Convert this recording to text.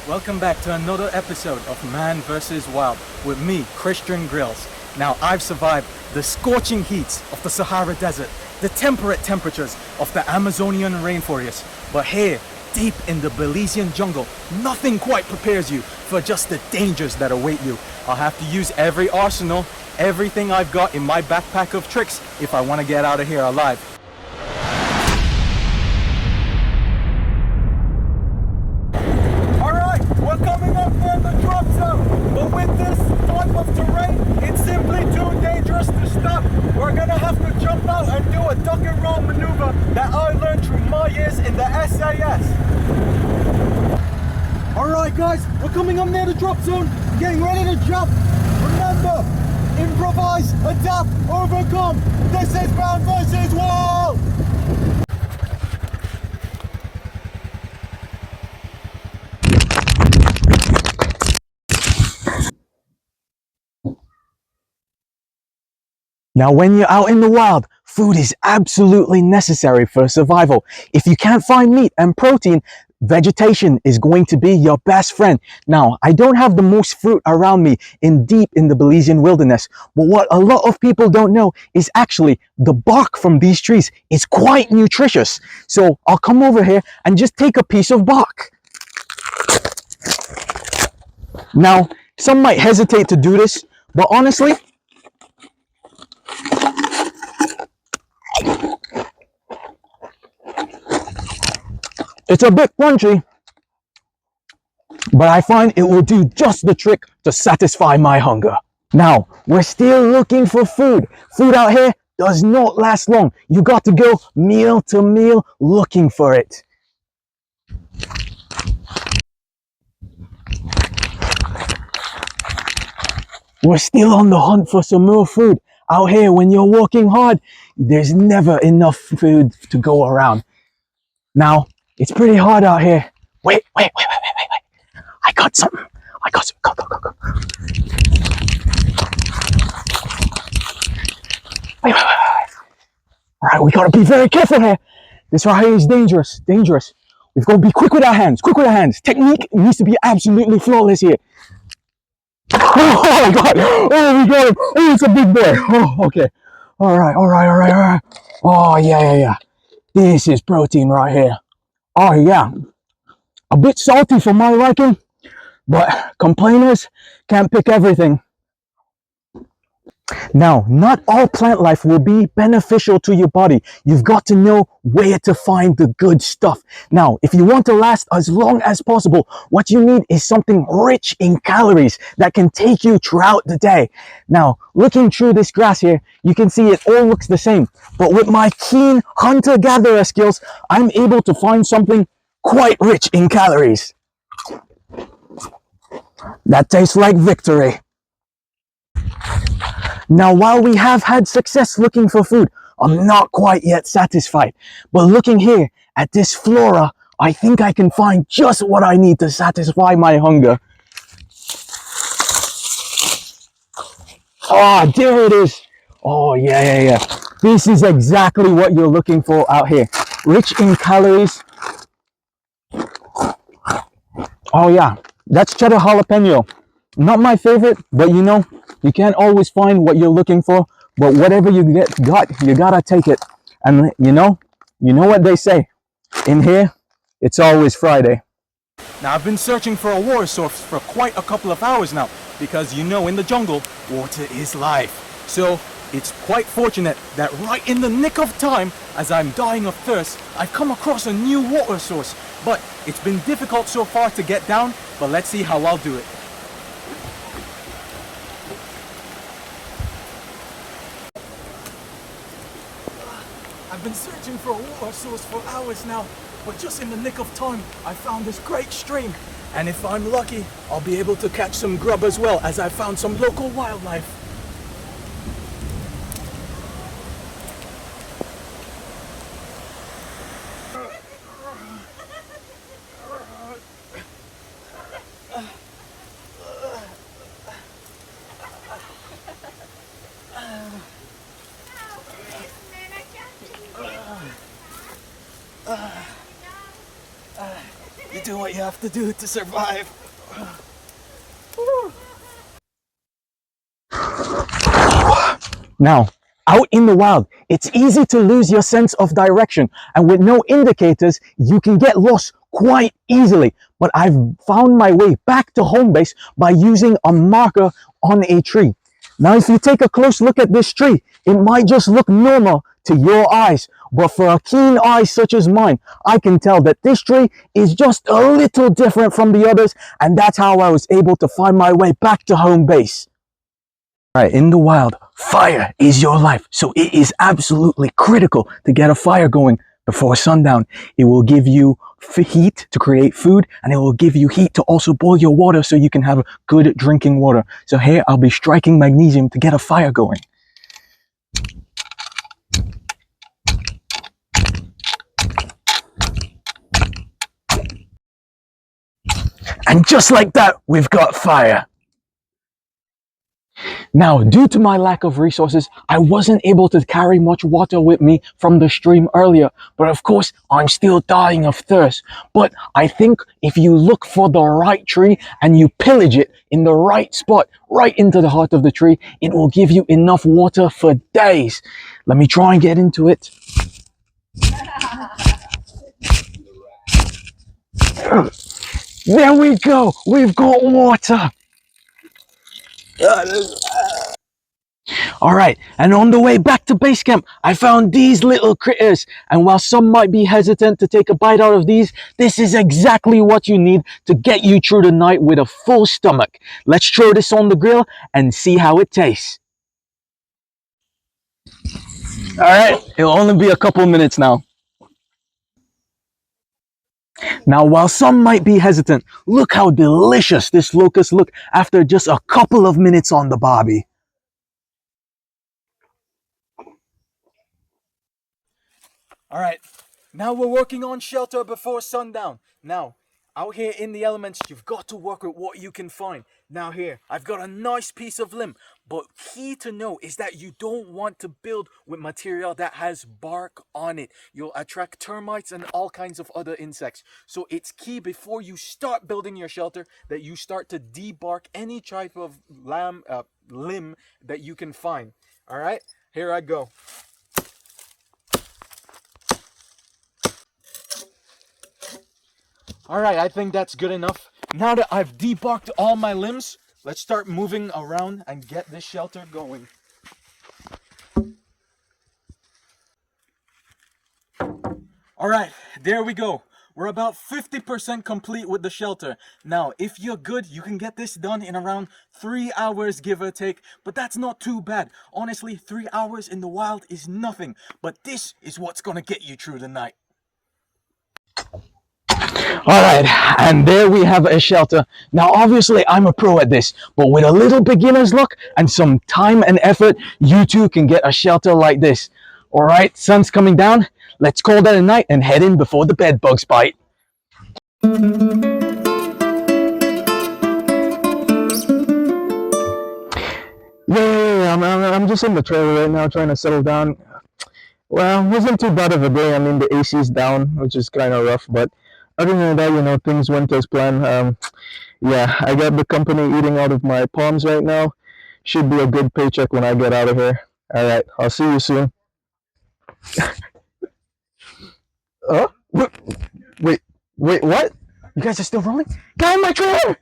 Welcome back to another episode of Man vs. Wild with me, Kris Grylls. Now, I've survived the scorching heats of the Sahara Desert, the temperate temperatures of the Amazonian rainforest. But here, deep in the Belizean jungle, nothing quite prepares you for just the dangers that await you. I'll have to use every arsenal, everything I've got in my backpack of tricks if I want to get out of here alive. We're coming up near the drop zone, but with this type of terrain, it's simply too dangerous to stop. We're gonna have to jump out and do a duck and roll maneuver that I learned through my years in the SAS. Alright guys, we're coming up near the drop zone, getting ready to jump. Remember, improvise, adapt, overcome. This is Man vs. Wild! Now, when you're out in the wild, food is absolutely necessary for survival. If you can't find meat and protein, vegetation is going to be your best friend. Now, I don't have the most fruit around me deep in the Belizean wilderness, but what a lot of people don't know is actually the bark from these trees is quite nutritious. So I'll come over here and just take a piece of bark. Now, some might hesitate to do this, but honestly, it's a bit crunchy, but I find it will do just the trick to satisfy my hunger. Now, we're still looking for food. Food out here does not last long. You got to go meal to meal looking for it. We're still on the hunt for some more food. Out here, when you're working hard, there's never enough food to go around. Now, it's pretty hard out here. Wait. I got something. Go. Wait. All right, we gotta be very careful here. This right here is dangerous. We've got to be quick with our hands. Technique needs to be absolutely flawless here. Oh my God! Oh, we got him. Oh, it's a big boy. Oh, okay. All right. Oh, yeah. This is protein right here. Oh, yeah. A bit salty for my liking, but complainers can't pick everything. Now, not all plant life will be beneficial to your body. You've got to know where to find the good stuff. Now, if you want to last as long as possible, what you need is something rich in calories that can take you throughout the day. Now, looking through this grass here, you can see it all looks the same. But with my keen hunter-gatherer skills, I'm able to find something quite rich in calories. That tastes like victory. Now, while we have had success looking for food, I'm not quite yet satisfied. But looking here at this flora, I think I can find just what I need to satisfy my hunger. Ah, there it is. Oh, yeah. This is exactly what you're looking for out here. Rich in calories. Oh, yeah. That's cheddar jalapeno. Not my favorite, but you know, you can't always find what you're looking for, but whatever you got, you gotta take it. And you know what they say, in here, it's always Friday. Now, I've been searching for a water source for quite a couple of hours now, because you know, in the jungle, water is life. So it's quite fortunate that right in the nick of time, as I'm dying of thirst, I've come across a new water source. But it's been difficult so far to get down, but let's see how I'll do it. I've been searching for a water source for hours now, but just in the nick of time, I found this great stream. And if I'm lucky, I'll be able to catch some grub as well, as I found some local wildlife. You do what you have to do to survive. Now, out in the wild, it's easy to lose your sense of direction, and with no indicators, you can get lost quite easily. But I've found my way back to home base by using a marker on a tree. Now, if you take a close look at this tree, it might just look normal to your eyes, but for a keen eye such as mine, I can tell that this tree is just a little different from the others, and that's how I was able to find my way back to home base. Right, in the wild, fire is your life. So it is absolutely critical to get a fire going before sundown. It will give you heat to create food, and it will give you heat to also boil your water so you can have good drinking water. So here I'll be striking magnesium to get a fire going. And just like that, we've got fire. Now, due to my lack of resources, I wasn't able to carry much water with me from the stream earlier. But of course, I'm still dying of thirst. But I think if you look for the right tree and you pillage it in the right spot, right into the heart of the tree, it will give you enough water for days. Let me try and get into it. There we go. We've got water. All right, and on the way back to base camp, I found these little critters. And while some might be hesitant to take a bite out of these, this is exactly what you need to get you through the night with a full stomach. Let's throw this on the grill and see how it tastes. All right, it'll only be a couple minutes now. Now, while some might be hesitant, look how delicious this locust look after just a couple of minutes on the barbie. All right, now we're working on shelter before sundown. Now, out here in the elements, you've got to work with what you can find. Now here, I've got a nice piece of limb, but key to know is that you don't want to build with material that has bark on it. You'll attract termites and all kinds of other insects. So it's key before you start building your shelter that you start to debark any type of limb that you can find. All right, here I go. All right, I think that's good enough. Now that I've debarked all my limbs, let's start moving around and get this shelter going. All right, there we go. We're about 50% complete with the shelter. Now, if you're good, you can get this done in around 3 hours, give or take. But that's not too bad. Honestly, 3 hours in the wild is nothing. But this is what's gonna get you through the night. All right, and there we have a shelter. Now, obviously, I'm a pro at this, but with a little beginner's luck and some time and effort, you too can get a shelter like this. All right, sun's coming down. Let's call that a night and head in before the bed bugs bite. Yeah, I'm just in the trailer right now trying to settle down. Well, it wasn't too bad of a day. I mean, the AC's down, which is kind of rough, but other than that, things went as planned. Yeah, I got the company eating out of my palms right now. Should be a good paycheck when I get out of here. All right, I'll see you soon. Oh, wait, what? You guys are still rolling? Get in my trailer!